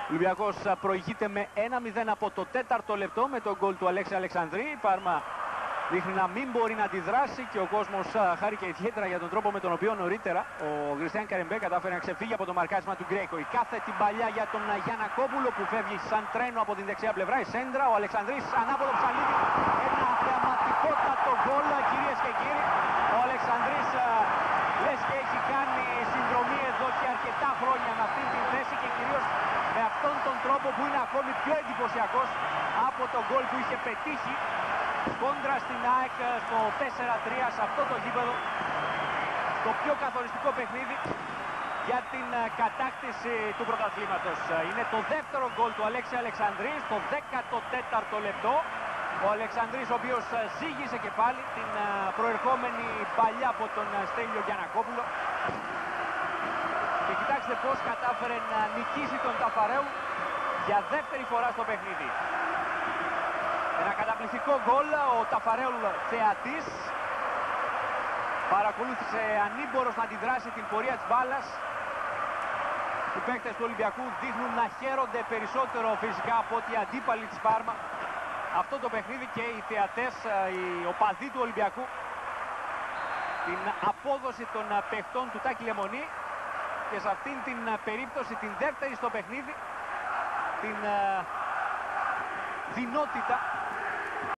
Ο Ολυμπιακός προηγείται με 1-0 από το 4ο λεπτό με τον γκολ του Αλέξη Αλεξανδρή. Η Πάρμα δείχνει να μην μπορεί να αντιδράσει και ο κόσμος χάρηκε ιδιαίτερα για τον τρόπο με τον οποίο νωρίτερα ο Κριστιαν Καρεμπέ κατάφερε να ξεφύγει από το μαρκάρισμα του Γκρέικο. Η κάθετη παλιά για τον Γιαννακόπουλο που φεύγει σαν τρένο από την δεξιά πλευρά. Η σέντρα, ο Αλεξανδρής ανάποδο ψαλίδι. Ένα θεαματικότατο γκολ, κυρίες και κύριοι. Ο Αλεξανδρής λες και έχει κάνει συνδρομή εδώ και αρκετά χρόνια με αυτή την θέση και κυρίως με αυτόν τον τρόπο που είναι ακόμη πιο εντυπωσιακός από τον γκολ που είχε πετύχει κόντρα στην ΑΕΚ στο 4-3 σε αυτό το γήπεδο, το πιο καθοριστικό παιχνίδι για την κατάκτηση του πρωταθλήματος. Είναι το δεύτερο γκολ του Αλέξη Αλεξανδρή στο 14ο λεπτό. Ο Αλεξανδρής ο οποίος ζήγησε και πάλι την προερχόμενη παλιά από τον Στέλιο Γιαννακόπουλο. Και κοιτάξτε πώς κατάφερε να νικήσει τον Ταφαρέου για δεύτερη φορά στο παιχνίδι. Ένα καταπληκτικό γκολ, ο Ταφαρέου θεατής παρακολούθησε ανήμπορος να αντιδράσει την πορεία της μπάλας. Οι παίκτες του Ολυμπιακού δείχνουν να χαίρονται περισσότερο φυσικά από ότι οι αντίπαλοι της Πάρμα αυτό το παιχνίδι και οι θεατές, οι οπαδοί του Ολυμπιακού, την απόδοση των παιχτών του Τάκη Λεμονή και σε αυτήν την περίπτωση την δεύτερη στο παιχνίδι την δυνότητα